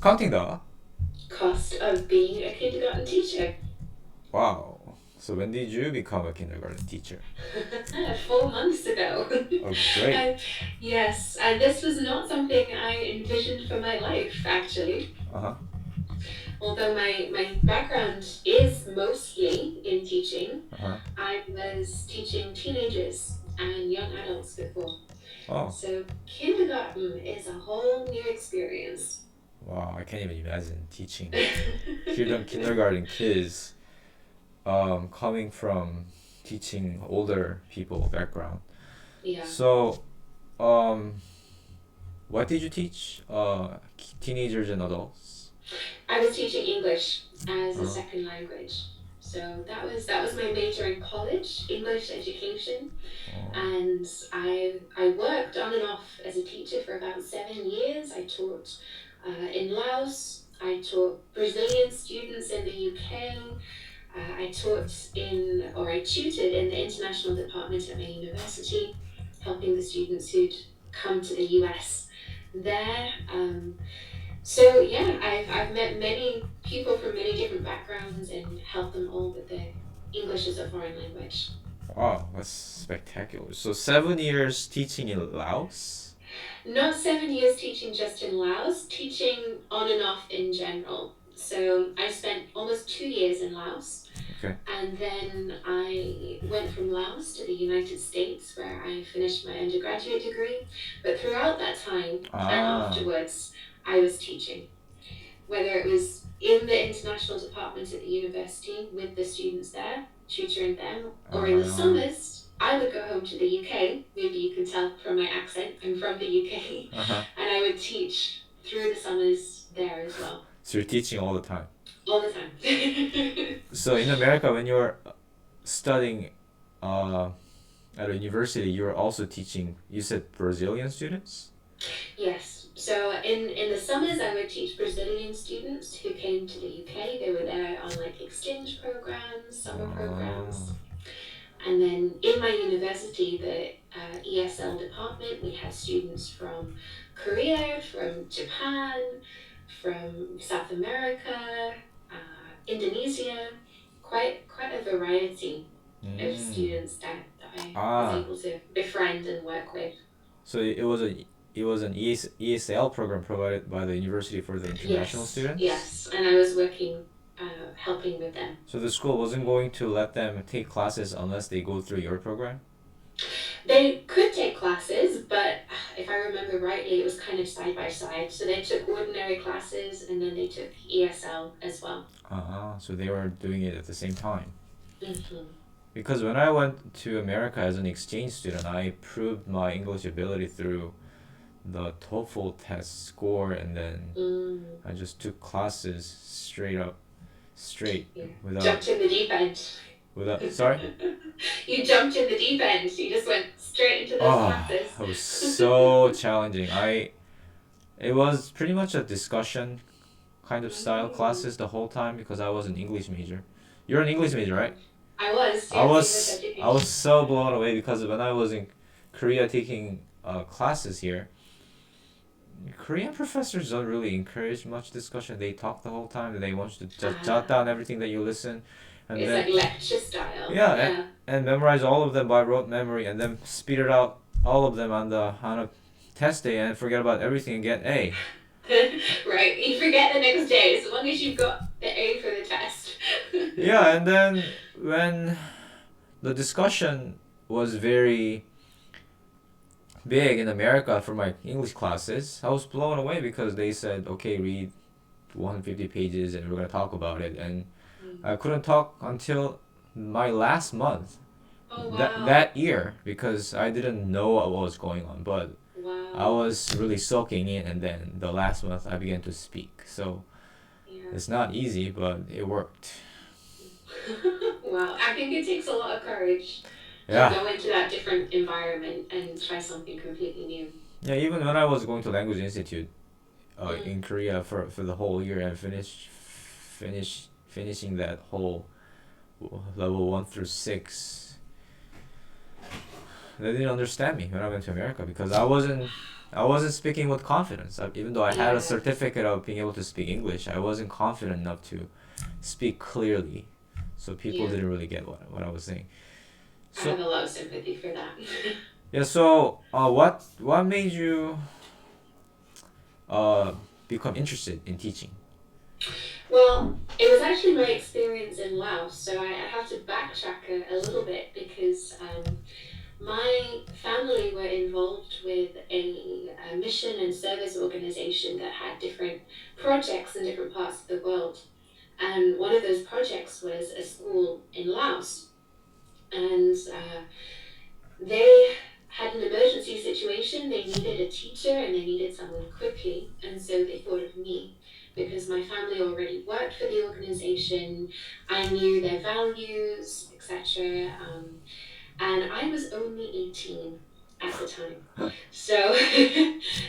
Counting the cost of being a kindergarten teacher. wow. So when did you become a kindergarten teacher? 4 months ago. Oh, great. and yes, and this was not something I envisioned for my life, actually. Uh huh. Although my background is mostly in teaching, Uh huh. I was teaching teenagers and young adults before. Oh, So kindergarten is a whole new experience. wow. I can't even imagine teaching kindergarten kids. Coming from teaching older people background. Yeah. So, um, what did you teach? Teenagers and adults. I was teaching English as a Uh, second language. So that was my major in college, English education, oh, and I worked on and off as a teacher for about 7 years. I taught in Laos. I taught Brazilian students in the UK. I taught in, or I tutored in the international department at my university, helping the students who'd come to the US there. So yeah, I've met many people from many different backgrounds and helped them all with their English as a foreign language. wow, that's spectacular. So 7 years teaching in Laos. Not 7 years teaching just in Laos, teaching on and off in general. So I spent almost 2 years in Laos, Okay. and then I went from Laos to the United States where I finished my undergraduate degree. But throughout that time and Ah. afterwards, I was teaching, whether it was in the international department at the university with the students there, tutoring them, or in the Ah. summers, I would go home to the UK. Maybe you can tell from my accent, I'm from the UK, Uh huh. and I would teach through the summers there as well, So you're teaching all the time. all the time. So in America, when you're studying, uh, at a university, you're also teaching. You said Brazilian students. Yes. So in the summers, I would teach Brazilian students who came to the UK. They were there on like exchange programs, summer programs. Oh. And then in my university, the ESL department, we had students from Korea, from Japan, from South America, Indonesia, quite a variety of Mm. students that I was Ah. able to befriend and work with. So it was an ESL program provided by the university for the international Yes, students. yes, and I was working, helping with them. So the school wasn't going to let them take classes unless they go through your program. They could take classes, but if I remember rightly, it was kind of side by side. So they took ordinary classes and then they took ESL as well. So they were doing it at the same time. Hmm. Because when I went to America as an exchange student, I proved my English ability through the TOEFL test score, and then Mm, I just took classes straight, yeah. without Jumped in the deep end. sorry. You jumped in the deep end. You just went straight into those Oh, classes. it was so challenging. It was pretty much a discussion kind of style Mm. classes the whole time because I was an English major. You're an English major, right? I was, I yes, English was I was education. so blown away because when I was in Korea taking classes here, Korean professors don't really encourage much discussion. They talk the whole time. They want you to just jot Ah, down everything that you listen, and it's then like lecture style. yeah, Yeah. and memorize all of them by rote memory, and then spit it out all of them on a test day, and forget about everything and get A. Right. You forget the next day as long as you've got the A for the test. Yeah, and then when the discussion was very big in America for my English classes, I was blown away because they said, okay, read 150 pages and we're going to talk about it. And Mm. I couldn't talk until my last month Oh wow. that year because I didn't know what was going on. But I Wow. was really soaking in, and then the last month I began to speak. So Yeah. it's not easy, but it worked. Wow. I think it takes a lot of courage to Yeah. go into that different environment and try something completely new. Yeah, even when I was going to Language Institute Mm. in Korea for the whole year and finishing that whole level 1 through 6, they didn't understand me when I went to America because I wasn't. I wasn't speaking with confidence. Even though I had a Yeah, certificate of being able to speak English, I wasn't confident enough to speak clearly. So people yeah. didn't really get what I was saying. I have So a lot of sympathy for that. yeah, so what made you uh become interested in teaching? Well, it was actually my experience in Laos, so I have to backtrack a little bit because my family were involved with a mission and service organization that had different projects in different parts of the world. And one of those projects was a school in Laos. And they had an emergency situation. They needed a teacher and they needed someone quickly. And so they thought of me because my family already worked for the organization. I knew their values, etc. And I was only 18 at the time. So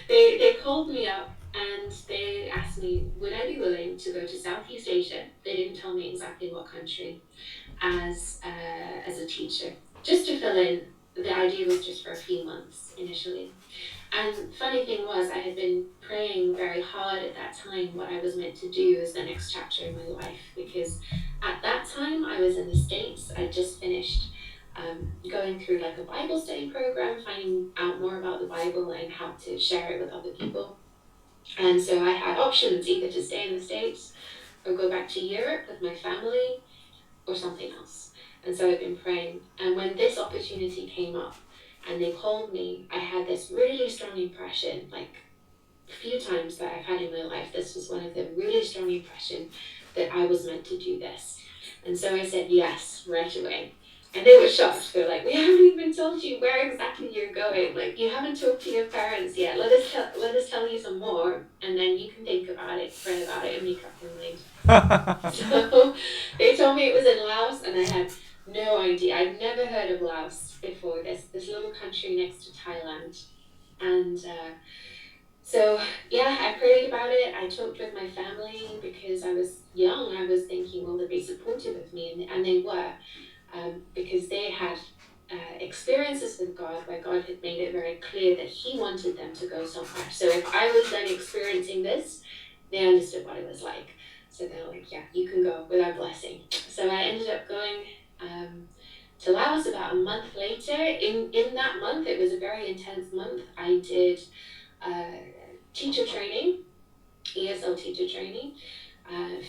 they called me up and they asked me, would I be willing to go to Southeast Asia? They didn't tell me exactly what country as a teacher, just to fill in. The idea was just for a few months initially. And funny thing was, I had been praying very hard at that time what I was meant to do as the next chapter in my life, because at that time I was in the States. I just finished going through like a Bible study program, finding out more about the Bible and how to share it with other people. And so I had options either to stay in the States or go back to Europe with my family or something else. And so I've been praying. And when this opportunity came up and they called me, I had this really strong impression, like a few times that I've had in my life, this was one of them, really strong impression that I was meant to do this. And so I said yes right away. And they were shocked. They're like, we haven't even told you where exactly you're going. Like, you haven't talked to your parents yet. Let us tell you some more, and then you can think about it, pray about it, and make up your mind. So they told me it was in Laos, and I had no idea. I'd never heard of Laos before. This little country next to Thailand, and so yeah, I prayed about it. I talked with my family because I was young. I was thinking, well, they'd be supportive of me, and they were, because they had experiences with God where God had made it very clear that He wanted them to go somewhere. So if I was then experiencing this, they understood what it was like. So they're like, yeah, you can go with our blessing. So I ended up going to Laos about a month later. In that month, it was a very intense month. I did teacher training, ESL teacher training.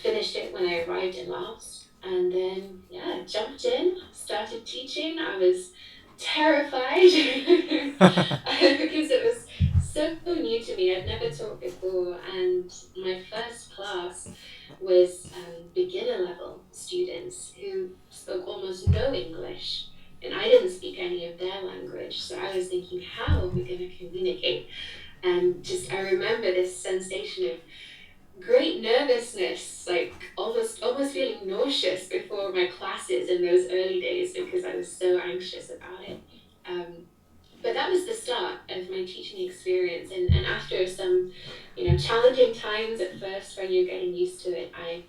Finished it when I arrived in Laos, and then yeah, jumped in, started teaching. I was terrified because it was so new to me. I'd never taught before, and my first class was beginner level students who spoke almost no English. And I didn't speak any of their language, so I was thinking, how are we going to communicate? And just I remember this sensation of great nervousness, like almost feeling nauseous before my classes in those early days because I was so anxious about it. But that was the start of my teaching experience, and after some, challenging times at first when you're getting used to it, I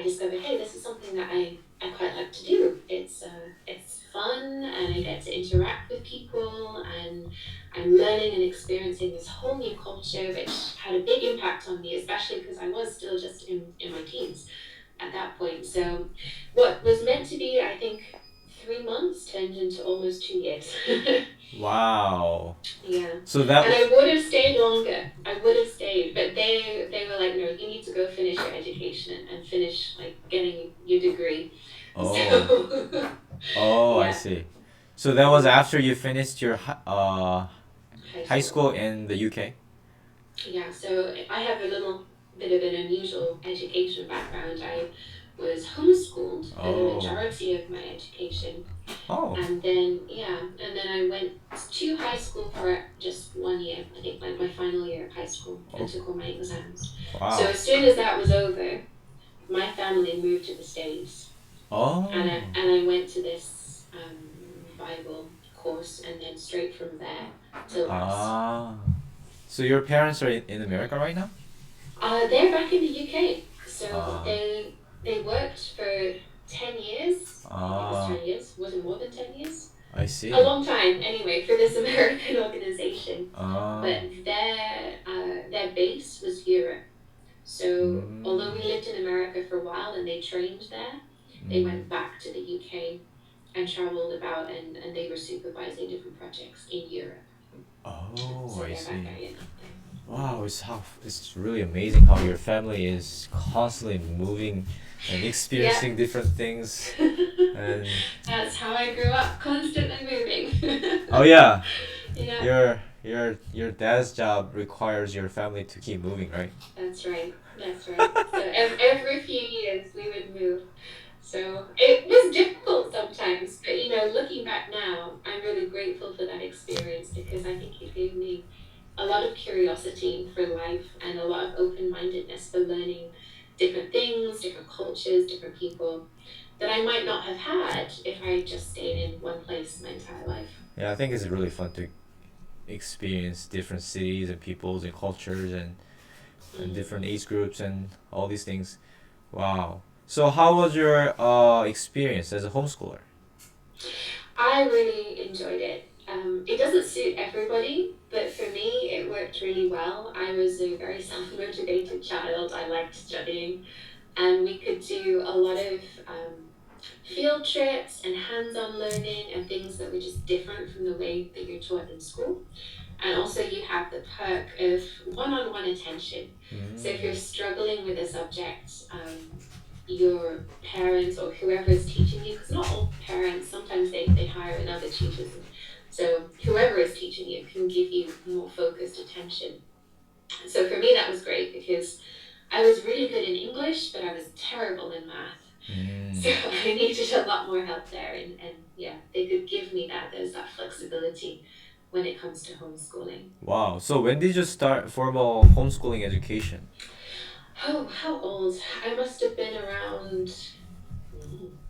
discovered, hey, this is something that I quite like to do. It's fun, and I get to interact with people, and I'm learning and experiencing this whole new culture, which had a big impact on me, especially because I was still just in my teens at that point. So what was meant to be, I think, 3 months turned into almost 2 years. Wow. Yeah. So that And I would have stayed longer. I would have stayed, but they were like, no, you need to go finish your education and finish like getting your degree. oh So oh I yeah, see. So that was yeah. after you finished your High high school. school in the UK. Yeah, so I have a little bit of an unusual education background. I was homeschooled for the Oh majority of my education. oh And then I went to high school for just 1 year, I think like my final year of high school, and oh took all my exams. So wow as soon as that was over, my family moved to the States, and I, oh and I went to this Bible course, and then straight from there to Laos. ah. So your parents are in America right now? They're back in the UK, so Uh, they worked for 10 years. I think it was uh, 10 years. Was it more than 10 years? I a see. long time anyway for this American organization. But Ah. their base was Europe. So although we Mm. lived in America for a while and they trained there, they Mm. went back to the UK and traveled about, and they were supervising different projects in Europe. Oh, So I they're back see. there, you know. Wow, it's really amazing how your family is constantly moving and Yeah. experiencing different things. And That's how I grew up, constantly moving. oh yeah, Yeah, your dad's job requires your family to keep moving, right? that's right. That's right. So every few years we would move. So it was difficult sometimes, but looking back now, I'm really grateful for that experience because I think it gave me a lot of curiosity for life and a lot of open-mindedness for learning different things, different cultures, different people that I might not have had if I just stayed in one place my entire life. Yeah, I think it's really fun to experience different cities and peoples and cultures and Mm. different age groups and all these things. Wow. So how was your experience as a homeschooler? I really enjoyed it. It doesn't suit everybody, but for me, it worked really well. I was a very self-motivated child. I liked studying, and we could do a lot of field trips and hands-on learning and things that were just different from the way that you're taught in school. And also, you have the perk of one-on-one attention. So if you're Mm. struggling with a subject, your parents or whoever is teaching you, because not all parents, sometimes they hire in other tutors. And so whoever is teaching you can give you more focused attention. So for me, that was great because I was really good in English, but I was terrible in math. So Mm. I needed a lot more help there. And yeah, they could give me that. There's that flexibility when it comes to homeschooling. Wow. So when did you start formal homeschooling education? Oh, how old? I must have been around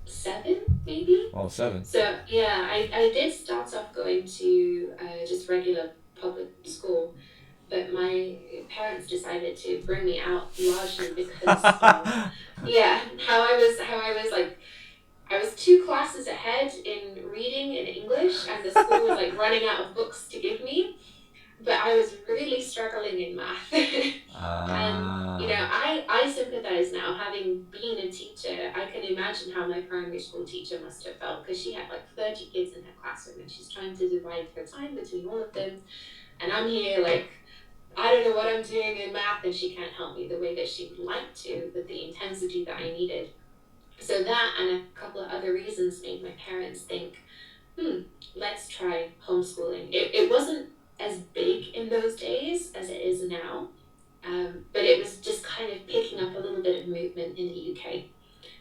7, maybe. Oh, 7. So yeah, I did start off going to just regular public school, but my parents decided to bring me out largely because of yeah how I was like I was 2 classes ahead in reading and English, and the school was like running out of books to give me, but I was really struggling in math. And Ah. I sympathize now, having been a teacher. I can imagine how my primary school teacher must have felt because she had like 30 kids in her classroom and she's trying to divide her time between all of them. And I'm here like, I don't know what I'm doing in math, and she can't help me the way that she would like to with the intensity that I needed. So that and a couple of other reasons made my parents think, hmm, let's try homeschooling. It wasn't as big in those days as it is now, but it was just kind of picking up a little bit of movement in the UK.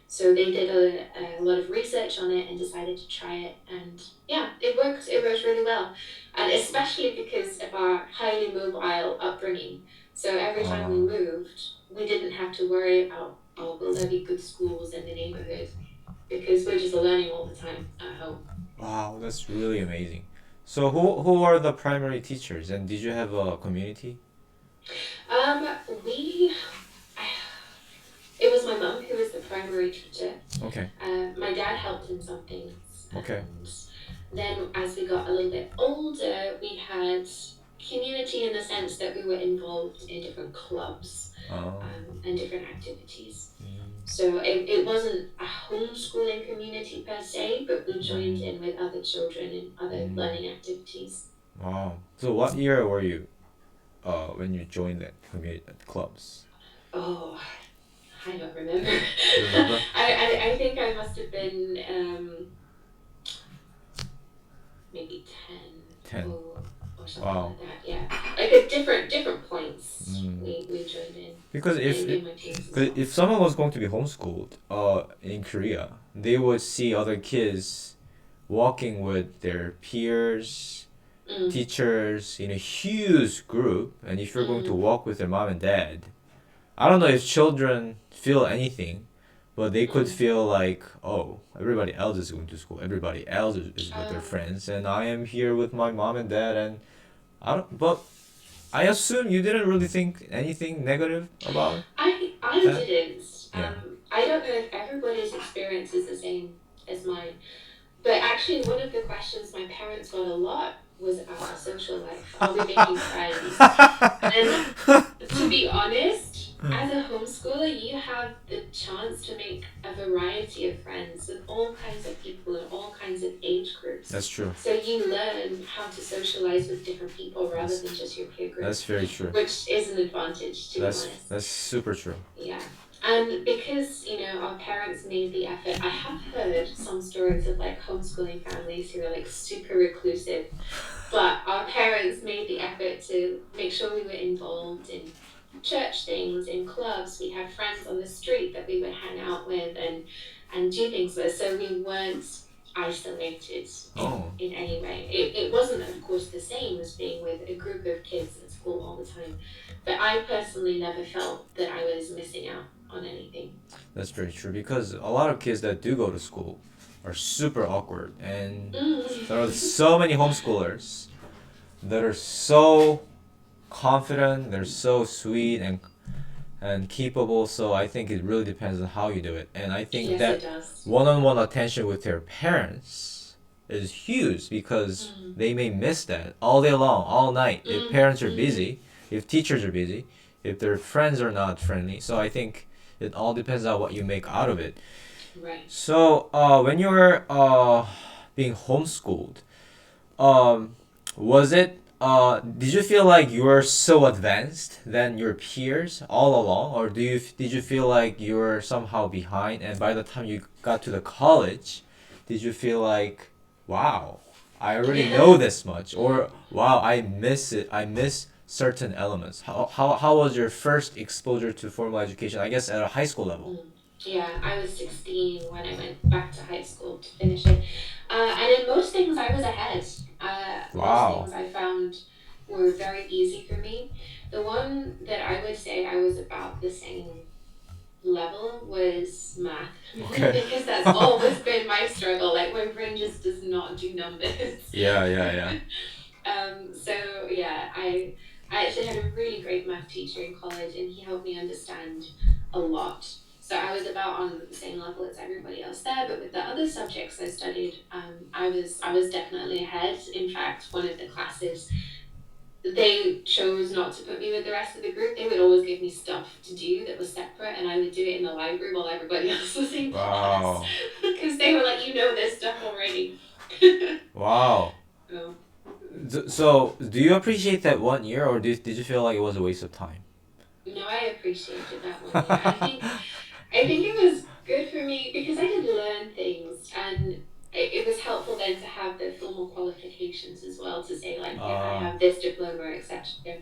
So they did a lot of research on it and decided to try it. And yeah, it worked. It worked really well. And especially because of our highly mobile upbringing. So every time we Ah. moved, we didn't have to worry about, oh, will there be good schools in the neighborhood? Because we're just learning all the time at home. Wow, that's really amazing. So who are the primary teachers and did you have a community? Um, we It was my mum who was the primary teacher. Okay. My dad helped in some things, Okay. and then as we got a little bit older, we had community in the sense that we were involved in different clubs Oh. and different activities. Mm. So it wasn't a homeschooling community per se, but we joined Mm. in with other children in other Mm. learning activities. Wow. So what year were you when you joined that community clubs? Oh, I don't remember. Do you remember? I think I must have been maybe 10 10. or something Wow. like that. Yeah, like at different points Mm. we joined Because in my teams as well. if someone was going to be homeschooled in Korea, they would see other kids walking with their peers, Mm, teachers in a huge group, and if you're going to mm, walk with their mom and dad, I don't know if children feel anything, but they could mm. feel like, oh, everybody else is going to school, everybody else is with their Um, friends, and I am here with my mom and dad, and I don't. But I assume you didn't really think anything negative about I that. didn't. Yeah. I don't know if everybody's experience is the same as mine. But actually, one of the questions my parents got a lot was about our social life. Are we making friends? And to be honest, as a homeschooler, you have the chance to make a variety of friends with all kinds of people in all kinds of age groups. That's true. So you learn how to socialize with different people rather That's than just your peer group, that's very true. which is an advantage, to be honest. That's super true. Yeah. And because, our parents made the effort, I have heard some stories of like homeschooling families who are like super reclusive, but our parents made the effort to make sure we were involved in church things, in clubs. We had friends on the street that we would hang out with and do things with, so we weren't isolated Oh, in any way. It wasn't, of course, the same as being with a group of kids at school all the time, but I personally never felt that I was missing out on anything. that's very true because a lot of kids that do go to school are super awkward, and there are so many homeschoolers that are so confident, they're so sweet and capable. So I think it really depends on how you do it. And I think Yes, that it does. one-on-one attention with their parents is huge because they may miss that all day long, all night. If parents are busy, if teachers are busy, if their friends are not friendly. So I think it all depends on what you make out of it. Right. So when you were being homeschooled, um, was it? Did you feel like you were so advanced than your peers all along, or did you feel like you were somehow behind? And by the time you got to the college, did you feel like, wow, I already know this much, or wow, I miss it. I miss certain elements. How was your first exposure to formal education? I guess at a high school level. Yeah, I was 16 when I went back to high school to finish it. And in most things, I was ahead. Most Wow. things I found were very easy for me. The one that I would say I was about the same level was math, Okay. because that's always been my struggle. Like, my brain just does not do numbers. Yeah, yeah, yeah. So yeah, I actually had a really great math teacher in college, and he helped me understand a lot. So I was about on the same level as everybody else there, but with the other subjects I studied, I was definitely ahead. In fact, one of the classes, they chose not to put me with the rest of the group. They would always give me stuff to do that was separate, and I would do it in the library while everybody else was in class, Wow. because they were like, this stuff already. Wow. Oh. So, do you appreciate that 1 year, or did you feel like it was a waste of time? No, I appreciated that 1 year. I think it was good for me because I could learn things, and it was helpful then to have the formal qualifications as well, to say like, yeah, I have this diploma, etc.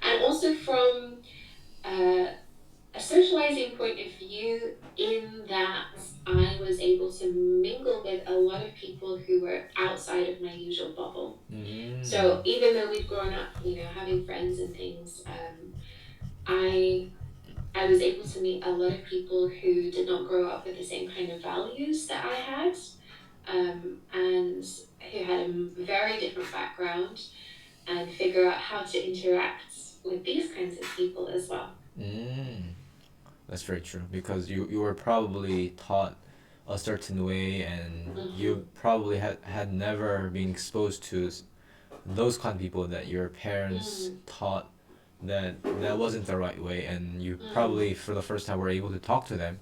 And also from uh, a socializing point of view, in that I was able to mingle with a lot of people who were outside of my usual bubble. So even though we've grown up, having friends and things, I I was able to meet a lot of people who did not grow up with the same kind of values that I had, and who had a very different background, and figure out how to interact with these kinds of people as well. Mm, that's very true because you were probably taught a certain way, and Hmm. you probably had never been exposed to those kind of people that your parents Mm. taught that wasn't the right way, and you Mm. probably for the first time were able to talk to them.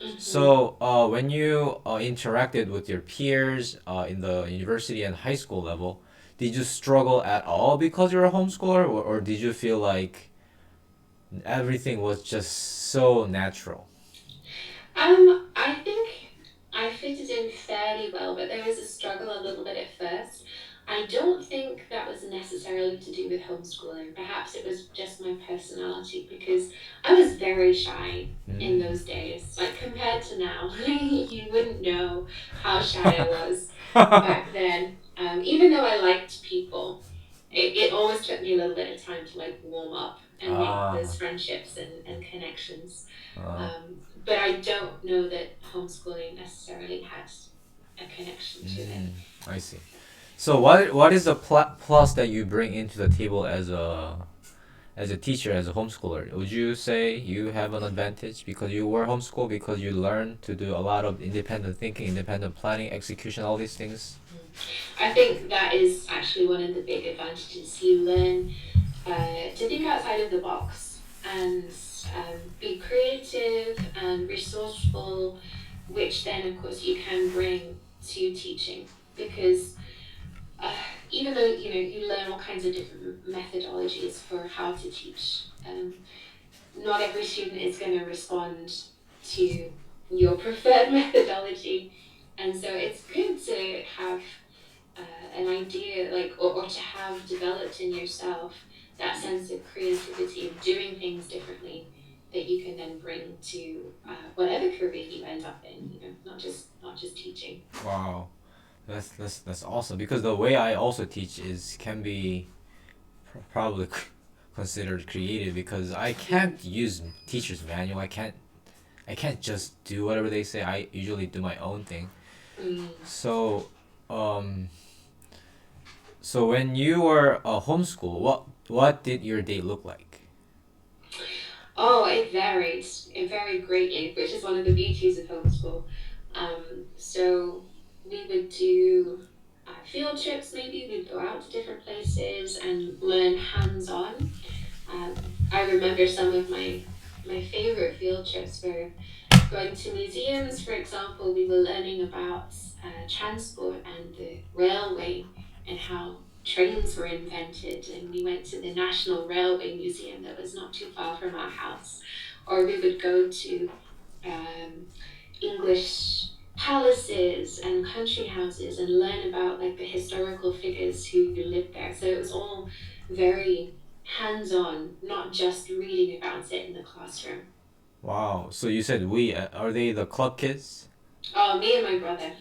Hmm. So when you interacted with your peers in the university and high school level, did you struggle at all because you're a homeschooler, or did you feel like everything was just so natural? I think I fitted in fairly well, but there was a struggle a little bit at first. I don't think that was necessarily to do with homeschooling. Perhaps it was just my personality, because I was very shy in Mm. those days. Like, compared to now, you wouldn't know how shy I was back then. Even though I liked people, it always took me a little bit of time to like warm up and make Ah, those friendships and connections. uh, But I don't know that homeschooling necessarily has a connection to it. I see. So what is the plus that you bring into the table as a teacher, as a homeschooler, would you say you have an advantage because you were homeschooled, because you learned to do a lot of independent thinking, independent planning, execution, all these things? I think that is actually one of the big advantages. You learn to think outside of the box and be creative and resourceful, which then, of course, you can bring to teaching. Because uh, even though you learn all kinds of different methodologies for how to teach, not every student is going to respond to your preferred methodology, and so it's good to have an idea, like, or to have developed in yourself that sense of creativity of doing things differently that you can then bring to whatever career you end up in. Not just teaching. Wow, that's awesome. Because the way I also teach is can be probably considered creative because I can't use teacher's manual. I can't just do whatever they say. I usually do my own thing. Mm. So, um, so when you were a homeschool, what did your day look like? Oh, it varied. It varied greatly, which is one of the beauties of homeschool. So we would do field trips, maybe. We'd go out to different places and learn hands-on. Um, I remember some of my favorite field trips were going to museums. For example, we were learning about transport and the railway and how trains were invented. And we went to the National Railway Museum that was not too far from our house. Or we would go to um, English palaces and country houses and learn about like the historical figures who lived there. So it was all very hands-on, not just reading about it in the classroom. Wow. So you said we are they the club kids? Oh, me and my brother.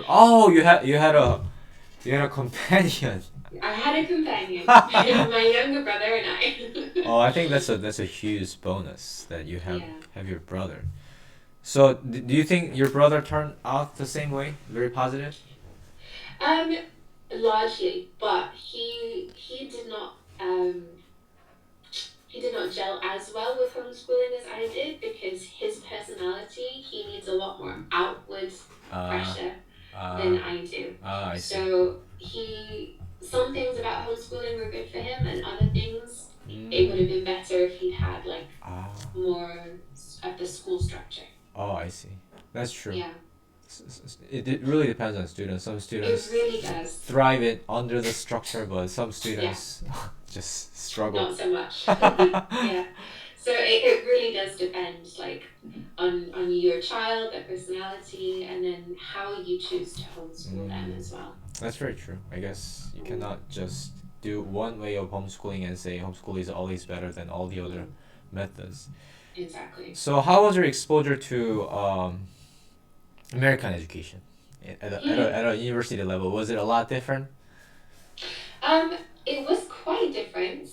Oh, you had a companion. I had a companion, my younger brother and I. Oh, I think that's a huge bonus that you have Yeah. have your brother. So do you think your brother turned out the same way? Very positive? Um, Largely, but he did not gel as well with homeschooling as I did because his personality, he needs a lot more outward Uh, pressure uh, than I do. I see. So some things about homeschooling were good for him, and other things, it would have Mm, been better if he'd had like ah, more of the school structure. oh, I see. That's true. Yeah, It really depends on students. Some it students really does. thrive it under the structure, but some Yeah, students just struggle. not so much. Yeah. So it really does depend, like, on your child, their personality, and then how you choose to homeschool them Mm, as well. that's very true. I guess you Mm, cannot just do one way of homeschooling and say homeschool is always better than all the other mm, methods. exactly. So, how was your exposure to American education Mm. at a university level? Was it a lot different? It was quite different.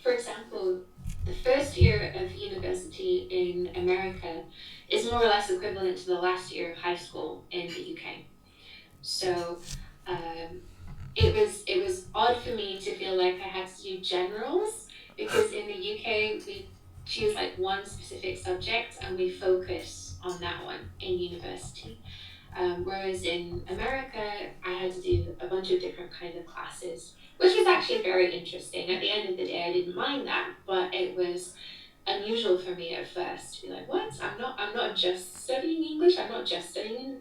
For example, the first year of university in America is more or less equivalent to the last year of high school in the UK. So um, it was odd for me to feel like I had to do generals because in the UK we choose like one specific subject and we focus on that one in university. Whereas in America, I had to do a bunch of different kinds of classes, which was actually very interesting. At the end of the day, I didn't mind that, but it was unusual for me at first to be like, "What? I'm not just studying English. I'm not just studying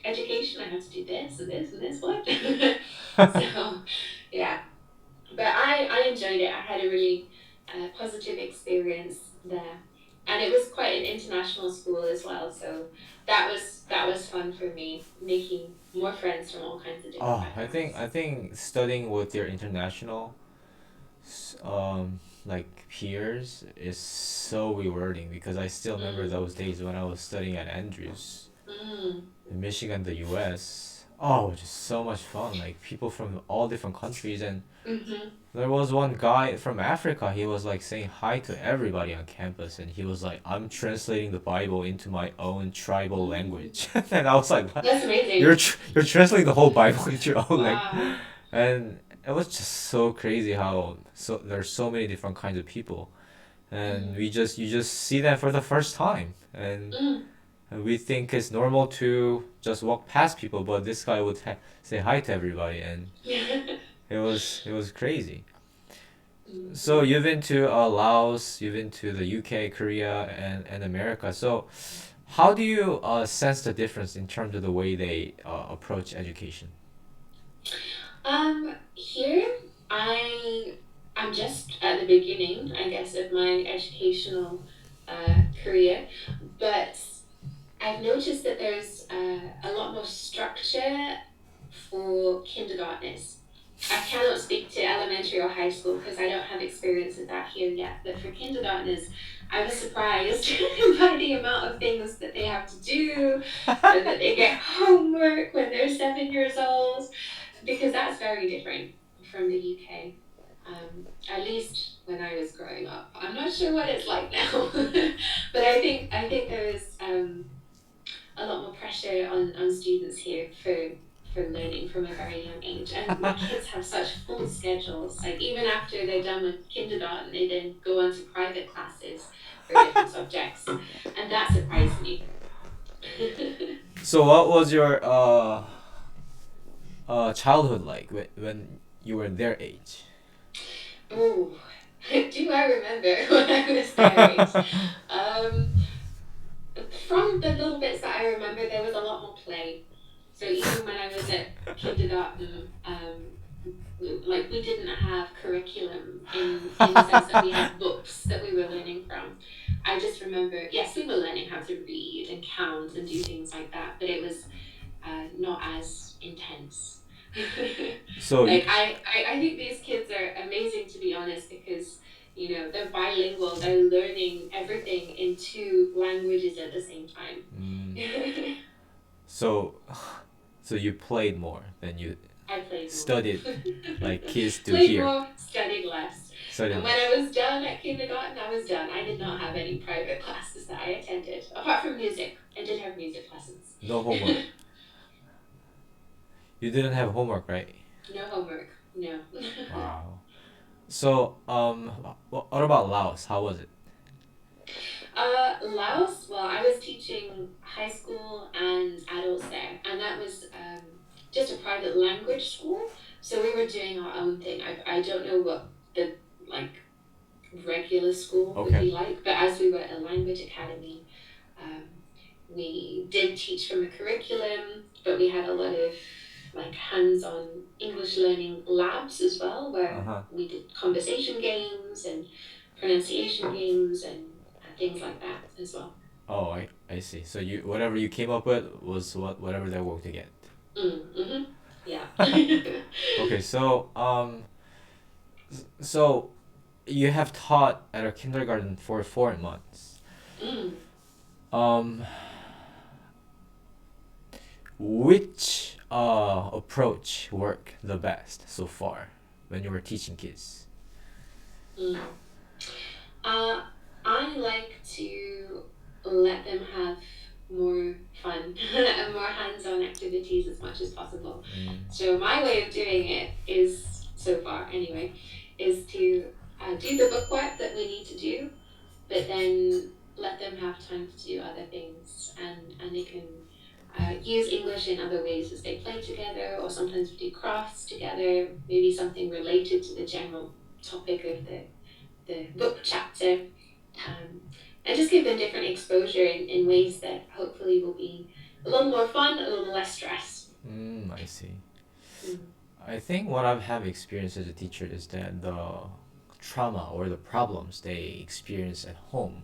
education. I have to do this and this and this. What?" So, yeah, but I enjoyed it. I had a really positive experience there, and it was quite an international school as well. So that was fun for me, making more friends from all kinds of different Oh, I think backgrounds. I think studying with your international like peers is so rewarding because I still remember Mm, those days when I was studying at Andrews mm, in Michigan, the US. Oh, just so much fun. Like people from all different countries, and mm-hmm. there was one guy from Africa. He was like saying hi to everybody on campus, and he was like, "I'm translating the Bible into my own tribal Mm. language." And I was like, "What? That's You're amazing. you're translating the whole Bible into your own language?" Wow. And it was just so crazy how there's so many different kinds of people, and Mm, you just see them for the first time, and mm. we think it's normal to just walk past people, but this guy would say hi to everybody, and it was crazy. So Mhm. you've been to Laos, you've been to the UK, Korea, and America. So how do you sense the difference in terms of the way they approach education? Here I'm just at the beginning, I guess, of my educational career, but I've noticed that there's a lot more structure for kindergartners. I cannot speak to elementary or high school because I don't have experience with that here yet. But for kindergartners, I was surprised by the amount of things that they have to do, and that they get homework when they're 7 years old, because that's very different from the UK. At least when I was growing up. I'm not sure what it's like now, but I think there is a lot more pressure on students here for learning from a very young age. And my kids have such full schedules. Like even after they're done with kindergarten, they then go on to private classes for different subjects, and that surprised me. So what was your childhood like when you were their age? Oh, do I remember when I was their age? Um, from the little bits that I remember, there was a lot more play. So even when I was at kindergarten, like we didn't have curriculum in the sense that we had books that we were learning from. I just remember, yes, we were learning how to read and count and do things like that, but it was not as intense. So Like I think these kids are amazing, to be honest, because they're bilingual, they're learning everything in two languages at the same time. so so you played more than you I played more. studied like kids do Played here. more, studied less. Studied And when less. I was done at kindergarten, I was done. I did not have any private classes that I attended, apart from music. I did have music lessons. No homework. You didn't have homework, right? No homework. No. Wow. So what about Laos? How was it? Laos, well, I was teaching high school and adults there, and that was just a private language school. So we were doing our own thing. I don't know what the like regular school would Okay. be like, but as we were a language academy, um, we did teach from a curriculum, but we had a lot of like hands-on English learning labs as well, Uh where huh. we did conversation games and pronunciation games and things like that as well. Oh, I see. So you whatever you came up with was whatever they were to get. Mm-hmm. Yeah. Okay, so so you have taught at a kindergarten for 4 months. Mm. Um, which approach worked the best so far when you were teaching kids? Mm. Uh, I like to let them have more fun and more hands-on activities as much as possible. Mm. So my way of doing it is, so far anyway, is to do the bookwork that we need to do, but then let them have time to do other things, and they can use English in other ways as they play together, or sometimes we do crafts together, maybe something related to the general topic of the book chapter, um, and just give them different exposure in ways that hopefully will be a little more fun, a little less stress. I see. Mm, I think what I have experienced as a teacher is that the trauma or the problems they experience at home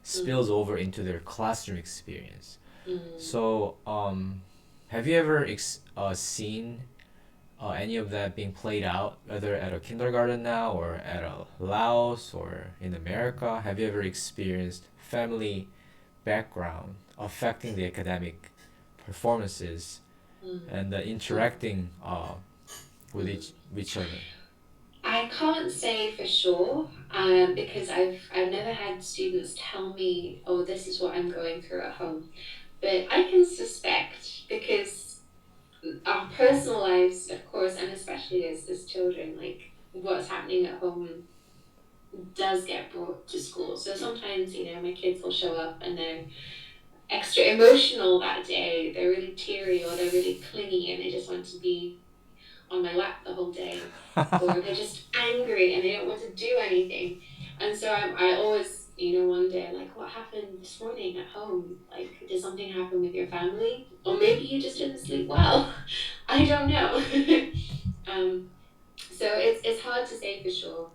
spills mm, over into their classroom experience. mm, So, have you ever seen any of that being played out, whether at a kindergarten now or at a Laos or in America? Have you ever experienced family background affecting the academic performances mm, and mm, interacting with mm. each other? I can't say for sure because I've never had students tell me, oh, this is what I'm going through at home. But I can suspect because our personal lives, of course, and especially as children, like what's happening at home does get brought to school. So sometimes, my kids will show up and they're extra emotional that day. They're really teary or they're really clingy and they just want to be on my lap the whole day. Or they're just angry and they don't want to do anything. And so I always, wonder, like, what happened this morning at home? Like, did something happen with your family? Or maybe you just didn't sleep well. I don't know. um, so it's hard to say for sure.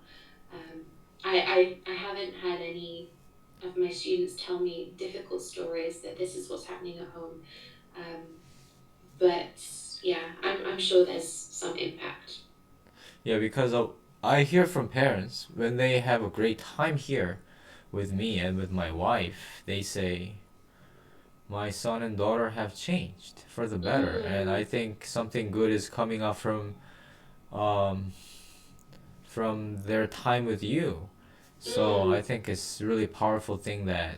Um, I haven't had any of my students tell me difficult stories that this is what's happening at home. Um, but yeah, I'm sure there's some impact. Yeah, because I hear from parents when they have a great time here with me and with my wife, they say, my son and daughter have changed for the better. And I Mm, think something good is coming up um, from their time with you. So I mm, think it's a really powerful thing that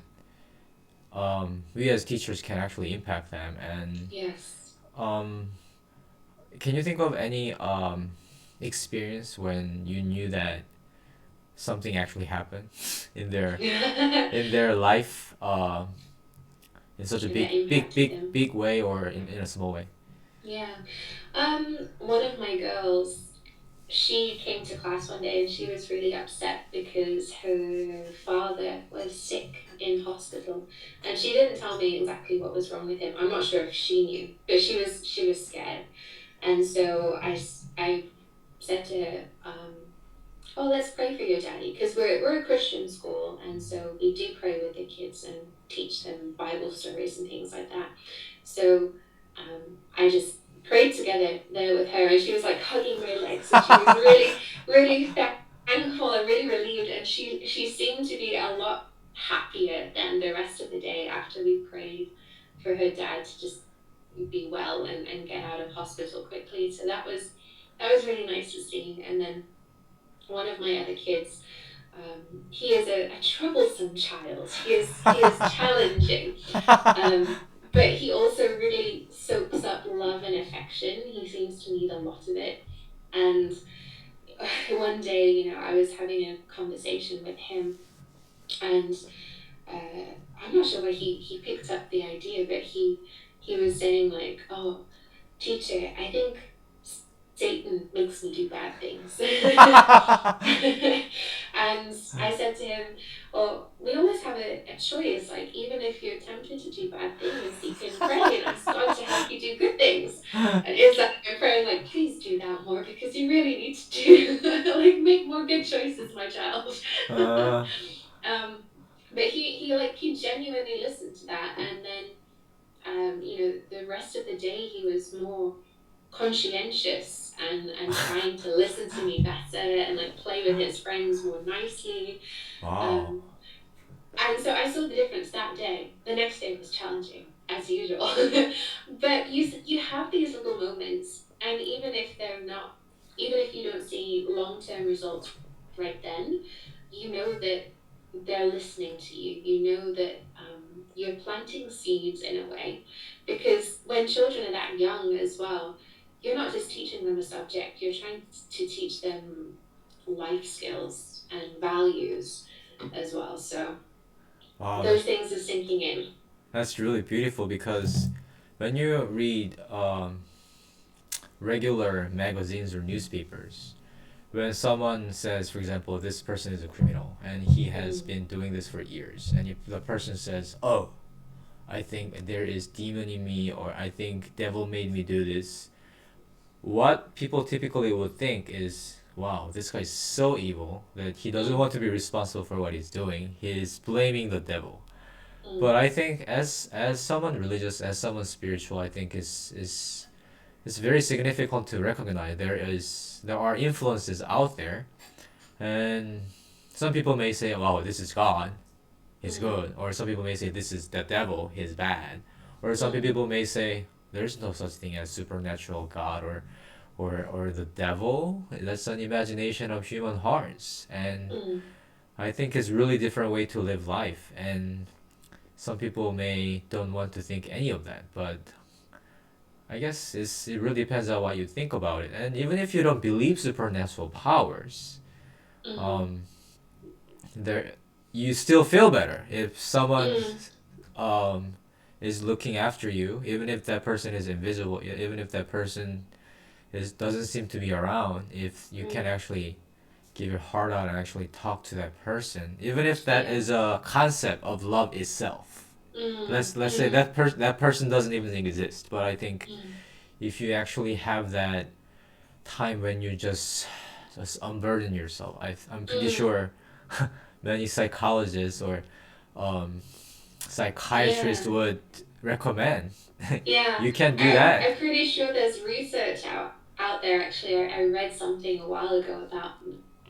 we as teachers can actually impact them. And yes. um, can you think of any experience when you knew that something actually happened in their And life in such a that big impacted them. big way or in a small way? Yeah. One of my girls, she came to class one day and she was really upset because her father was sick in hospital, and she didn't tell me exactly what was wrong with him. I'm not sure if she knew, but she was scared. And so I said to her, oh, let's pray for your daddy, because we're a Christian school, and so we do pray with the kids and teach them Bible stories and things like that. So I just prayed together there with her, and she was like hugging my legs, and she was really, really thankful and really relieved, and she seemed to be a lot happier than the rest of the day after we prayed for her dad to just be well and get out of hospital quickly. So that was really nice to see. And then one of my other kids, he is a troublesome child. He is challenging, but he also really soaks up love and affection. He seems to need a lot of it. And one day, I was having a conversation with him, and I'm not sure where he picked up the idea, but he was saying like, "Oh, teacher, I think Satan makes me do bad things." And I said to him, well, we always have a choice. Like, even if you're tempted to do bad things, you can pray and ask God to help you do good things. And it's like I'm praying, like, please do that more because you really need to do, like, make more good choices, my child. uh, um, but he genuinely listened to that. And then, the rest of the day, he was more conscientious and trying to listen to me better and like play with his friends more nicely. wow. Um, and so I saw the difference that day. The next day was challenging as usual, but you have these little moments, and even if you don't see long-term results right then, you know that they're listening to you. You know that you're planting seeds in a way, because when children are that young as well, you're not just teaching them a subject. You're trying to teach them life skills and values as well. So Wow, those things are sinking in. that's really beautiful because when you read regular magazines or newspapers, when someone says, for example, this person is a criminal and he has Mm, been doing this for years, and if the person says, "Oh, I think there is demon in me," or "I think devil made me do this," what people typically would think is, "Wow, this guy's so evil that he doesn't mm, want to be responsible for what he's doing. He's blaming the devil." But mm, I think as someone religious, as someone spiritual, I think is it's very significant to recognize there are influences out there, and some people may say, "Wow, this is God, He's mm, good," or some people may say, "This is the devil, He's bad," or some mm, people may say, "There's no such thing as supernatural God or the devil. That's an imagination of human hearts," and mm, I think it's really different way to live life, and some people may don't want to think any of that, but I guess it really depends on what you think about it. And even if you don't believe supernatural powers, Mm-hmm. um, there you still feel better if someone Mm. um, is looking after you, even if that person is invisible, even if that person doesn't seem to be around. If you can Mm. actually give your heart out and actually talk to that person, even if that Yeah. is a concept of love itself. Mm. Let's say Mm. that person doesn't even exist, but I think Mm. if you actually have that time when you just unburden yourself, I'm pretty Mm. sure many psychologists or um, psychiatrists Yeah. would recommend Yeah. you can do I'm that. I'm pretty sure there's research out there actually. I read something a while ago about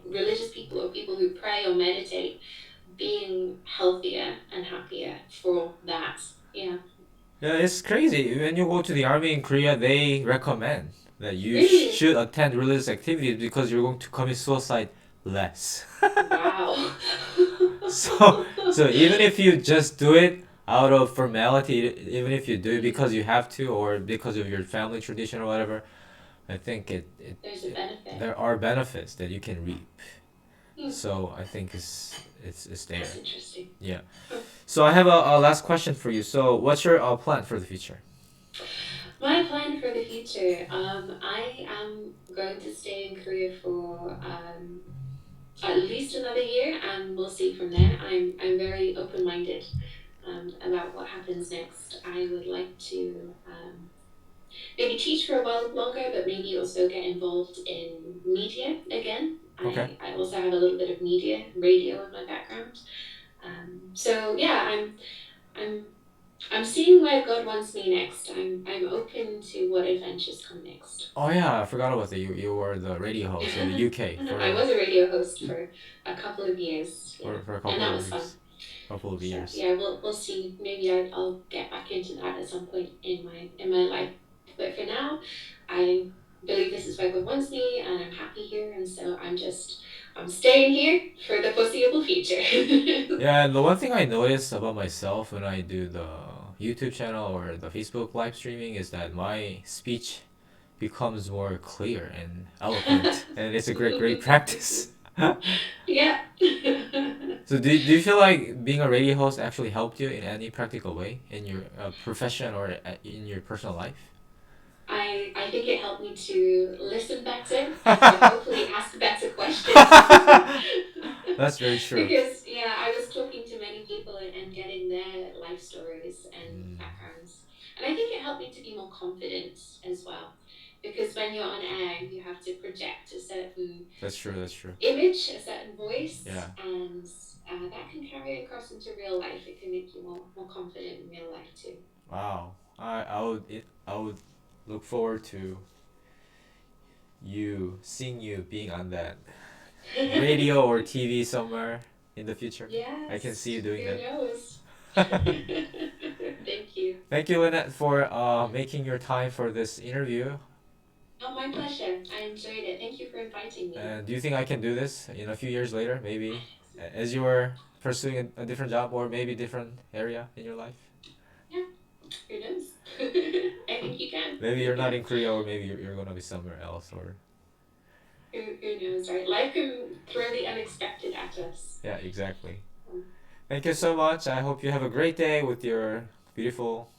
religious people or people who pray or meditate being healthier and happier for that. Yeah. Yeah, it's crazy. When you go to the army in Korea, they recommend that you Really? should attend religious activities because you're going to commit suicide less. Wow. So even if you just do it out of formality, even if you do it Mm. because you have to or because of your family tradition or whatever, I think There's a benefit. there are benefits that you can reap. Hmm. So I think it's there. That's interesting. Yeah. Huh. So I have a last question for you. So what's your plan for the future? My plan for the future, I am going to stay in Korea for at least another year, and we'll see from there. I'm very open-minded about what happens next. I would like to maybe teach for a while longer, but maybe also get involved in media again. Okay. I also have a little bit of media, radio in my background. So yeah, I'm I'm seeing where God wants me next. I'm open to what adventures come next. Oh yeah, I forgot about that. You were the radio host in the UK I was a radio host for a couple of years, yeah, for a and couple that of was fun. years. Couple of So years. yeah, we'll see. Maybe I'll get back into that at some point in my life. But for now, I believe this is where God wants me, and I'm happy here. And so I'm staying here for the foreseeable future. Yeah, and the one thing I notice about myself when I do the YouTube channel or the Facebook live streaming is that my speech becomes more clear and eloquent, and it's a great practice. Yeah. So do you feel like being a radio host actually helped you in any practical way in your profession or in your personal life? I think it helped me to listen better and to hopefully ask better questions. That's very true. Because, yeah, I was talking to many people and getting their life stories and Mm, backgrounds. And I think it helped me to be more confident as well. Because when you're on air, you have to project a certain that's true. That's true. image, a certain voice, Yeah. and that can carry across into real life. It can make you more confident in real life too. Wow. I would look forward to seeing you being on that radio or TV somewhere in the future. I can see you Yes, doing who that. knows? Thank you. Thank you, Lynette, for making your time for this interview. Oh, my pleasure. I enjoyed it. Thank you for inviting me. And do you think I can do this in a few years later, maybe as you are pursuing a different job or maybe different area in your life? Yeah, who knows? I think you can. Maybe you're not in Korea or maybe you're gonna be somewhere else or Who knows, right? Life can throw the unexpected at us. yeah, exactly. Um, Thank you so much. I hope you have a great day with your beautiful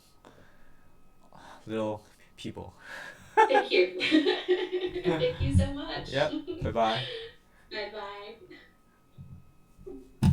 little people. Thank you. Thank you so much. Yep. Bye bye. Bye bye.